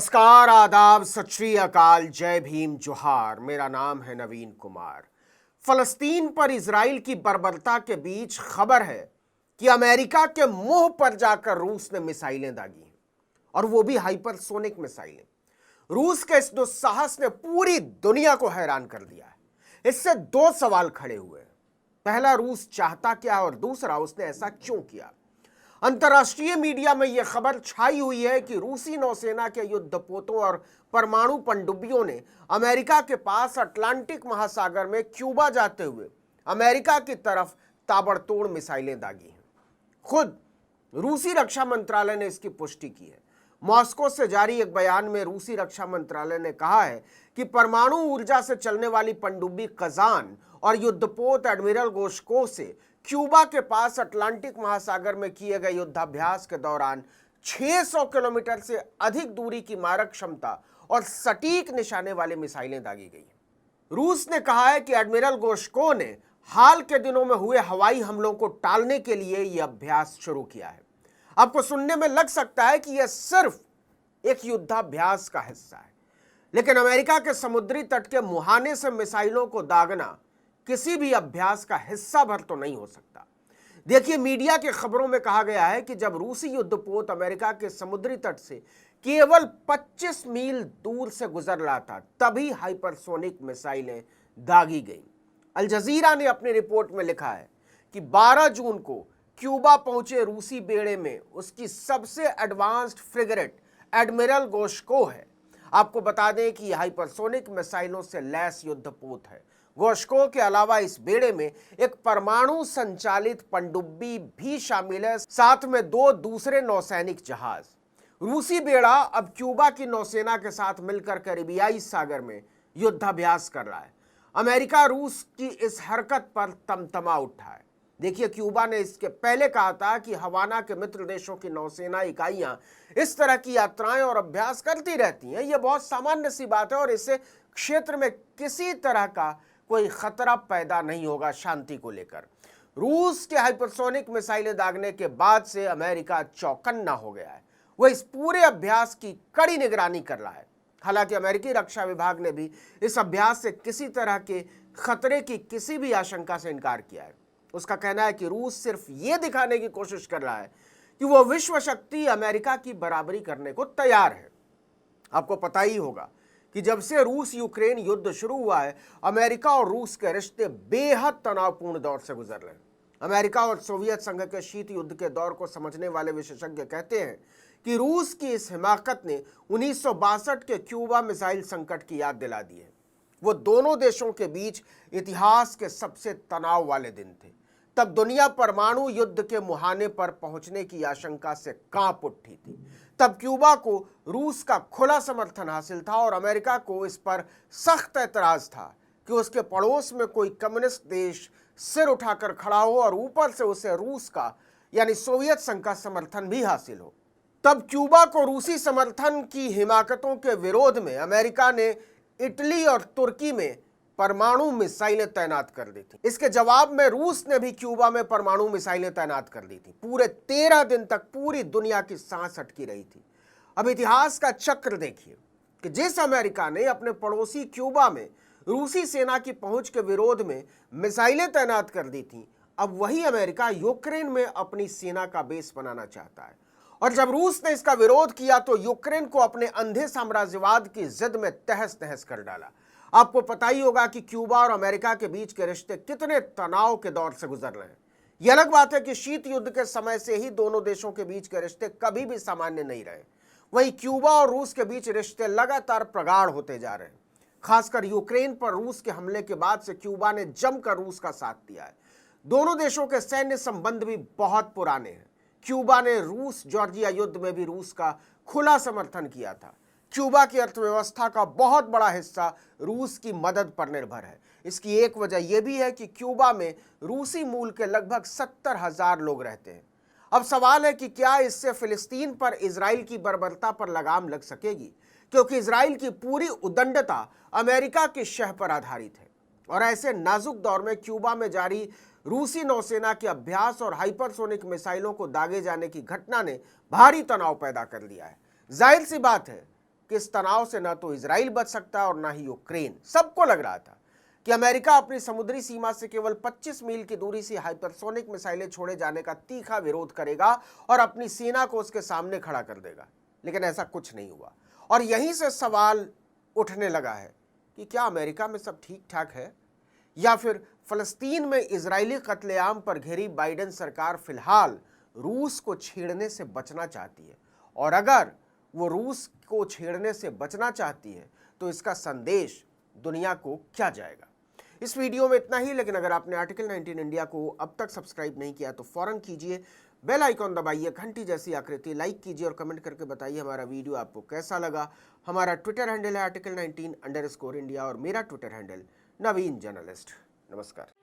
नमस्कार, आदाब, सत श्री अकाल, जय भीम, जोहार। मेरा नाम है नवीन कुमार। फलस्तीन पर इजराइल की बर्बरता के बीच खबर है कि अमेरिका के मुंह पर जाकर रूस ने मिसाइलें दागी हैं, और वो भी हाइपरसोनिक मिसाइलें। रूस के इस दुस्साहस ने पूरी दुनिया को हैरान कर दिया है। इससे दो सवाल खड़े हुए हैं। पहला, रूस चाहता क्या, और दूसरा, उसने ऐसा क्यों किया। अंतर्राष्ट्रीय मीडिया में यह खबर छाई हुई है कि रूसी नौसेना के युद्धपोतों और परमाणु पनडुब्बियों ने अमेरिका के पास अटलांटिक महासागर में क्यूबा जाते हुए अमेरिका की तरफ ताबड़तोड़ मिसाइलें दागी हैं। खुद रूसी रक्षा मंत्रालय ने इसकी पुष्टि की है। मॉस्को से जारी एक बयान में रूसी रक्षा मंत्रालय ने कहा है कि परमाणु ऊर्जा से चलने वाली पनडुब्बी कजान और युद्धपोत एडमिरल गोश्को से क्यूबा के पास अटलांटिक महासागर में किए गए युद्धाभ्यास के दौरान 600 किलोमीटर से अधिक दूरी की मारक क्षमता और सटीक निशाने वाली मिसाइलें दागी गई हैं। रूस ने कहा है कि एडमिरल गोश्को ने हाल के दिनों में हुए हवाई हमलों को टालने के लिए यह अभ्यास शुरू किया है। आपको सुनने में लग सकता है कि यह सिर्फ एक युद्धाभ्यास का हिस्सा है, लेकिन अमेरिका के समुद्री तट के मुहाने से मिसाइलों को दागना किसी भी अभ्यास का हिस्सा भर तो नहीं हो सकता। देखिए, मीडिया की खबरों में कहा गया है कि जब रूसी युद्धपोत अमेरिका के समुद्री तट से केवल 25 मील दूर से गुजर रहा था, तभी हाइपरसोनिक मिसाइलें दागी गईं। अल जजीरा ने अपनी रिपोर्ट में लिखा है कि 12 जून को क्यूबा पहुंचे रूसी बेड़े में उसकी सबसे एडवांस्ड फ्रिगेट एडमिरल गोश्को है। आपको बता दें कि हाइपरसोनिक मिसाइलों से लैस युद्धपोत है। गोश्को के अलावा इस बेड़े में एक परमाणु संचालित पनडुब्बी भी शामिल है, साथ में 2 दूसरे नौसैनिक जहाज। रूसी बेड़ा अब क्यूबा की नौसेना के साथ मिलकर कैरिबियाई सागर में युद्धाभ्यास कर रहा है। अमेरिका रूस की इस हरकत पर तमतमा उठा है। देखिए, क्यूबा ने इसके पहले कहा था कि हवाना के मित्र देशों की नौसेना इकाइयां इस तरह की यात्राएं और अभ्यास करती रहती हैं। यह बहुत सामान्य सी बात है और इससे क्षेत्र में किसी तरह का कोई खतरा पैदा नहीं होगा शांति को लेकर। रूस के हाइपरसोनिक मिसाइलें दागने के बाद से अमेरिका चौकन्ना हो गया है। वह इस पूरे अभ्यास की कड़ी निगरानी कर रहा है। हालांकि अमेरिकी रक्षा विभाग ने भी इस अभ्यास से किसी तरह के खतरे की किसी भी आशंका से इनकार किया है। उसका कहना है कि रूस सिर्फ ये दिखाने की कोशिश कर रहा है कि वह विश्व शक्ति अमेरिका की बराबरी करने को तैयार है। आपको पता ही होगा कि जब से रूस यूक्रेन युद्ध शुरू हुआ है, अमेरिका और रूस के रिश्ते बेहद तनावपूर्ण दौर से गुजर रहे हैं। अमेरिका और सोवियत संघ के शीत युद्ध के दौर को समझने वाले विशेषज्ञ कहते हैं कि रूस की इस हिमाकत ने 1962 के क्यूबा मिसाइल संकट की याद दिला दी है। वो दोनों देशों के बीच इतिहास के सबसे तनाव वाले दिन थे। तब दुनिया परमाणु युद्ध के मुहाने पर पहुंचने की आशंका से कांप उठी थी। तब क्यूबा को रूस का खुला समर्थन हासिल था और अमेरिका को इस पर सख्त ऐतराज था कि उसके पड़ोस में कोई कम्युनिस्ट देश सिर उठाकर खड़ा हो और ऊपर से उसे रूस का यानी सोवियत संघ का समर्थन भी हासिल हो। तब क्यूबा को रूसी समर्थन की हिमाकतों के विरोध में अमेरिका ने इटली और तुर्की में परमाणु मिसाइलें तैनात कर दी थी। इसके जवाब में रूस ने भी क्यूबा में परमाणु मिसाइलें तैनात कर दी थी। पूरे 13 दिन तक पूरी दुनिया की सांस अटकी रही थी। अब इतिहास का चक्र देखिए कि जिस अमेरिका ने अपने पड़ोसी क्यूबा में रूसी सेना की पहुंच के विरोध में मिसाइलें तैनात कर दी थी, अब वही अमेरिका यूक्रेन में अपनी सेना का बेस बनाना चाहता है। और जब रूस ने इसका विरोध किया तो यूक्रेन को अपने अंधे साम्राज्यवाद की जिद में तहस नहस कर डाला। आपको पता ही होगा कि क्यूबा और अमेरिका के बीच के रिश्ते कितने तनाव के दौर से गुजर रहे हैं। यह अलग बात है कि शीत युद्ध के समय से ही दोनों देशों के बीच के रिश्ते कभी भी सामान्य नहीं रहे। वहीं क्यूबा और रूस के बीच रिश्ते लगातार प्रगाढ़ होते जा रहे हैं। खासकर यूक्रेन पर रूस के हमले के बाद से क्यूबा ने जमकर रूस का साथ दिया है। दोनों देशों के सैन्य संबंध भी बहुत पुराने हैं। क्यूबा ने रूस जॉर्जिया युद्ध में भी रूस का खुला समर्थन किया था। क्यूबा की अर्थव्यवस्था का बहुत बड़ा हिस्सा रूस की मदद पर निर्भर है। इसकी एक वजह यह भी है कि क्यूबा में रूसी मूल के लगभग 70,000 लोग रहते हैं। अब सवाल है कि क्या इससे फिलिस्तीन पर इजराइल की बर्बरता पर लगाम लग सकेगी, क्योंकि इजराइल की पूरी उदंडता अमेरिका की शह पर आधारित है। और ऐसे नाजुक दौर में क्यूबा में जारी रूसी नौसेना के अभ्यास और हाइपरसोनिक मिसाइलों को दागे जाने की घटना ने भारी तनाव पैदा कर दिया है। जाहिर सी बात है कि इस तनाव से ना तो इजराइल बच सकता और ना ही यूक्रेन। सबको लग रहा था कि अमेरिका अपनी समुद्री सीमा से केवल 25 मील की दूरी से हाइपरसोनिक मिसाइलें छोड़े जाने का तीखा विरोध करेगा और अपनी सेना को उसके सामने खड़ा कर देगा, लेकिन ऐसा कुछ नहीं हुआ। और यहीं से सवाल उठने लगा है कि क्या अमेरिका में सब ठीक ठाक है, या फिर फलस्तीन में इजरायली कत्लेआम पर घिरी बाइडेन सरकार फिलहाल रूस को छेड़ने से बचना चाहती है। और अगर वो रूस को छेड़ने से बचना चाहती है तो इसका संदेश दुनिया को क्या जाएगा। इस वीडियो में इतना ही, लेकिन अगर आपने आर्टिकल 19 इंडिया को अब तक सब्सक्राइब नहीं किया तो फौरन कीजिए, बेल आइकॉन दबाइए, घंटी जैसी आकृति लाइक कीजिए और कमेंट करके बताइए हमारा वीडियो आपको कैसा लगा। हमारा ट्विटर हैंडल है article19_India और मेरा ट्विटर हैंडल नवीन जर्नलिस्ट। नमस्कार।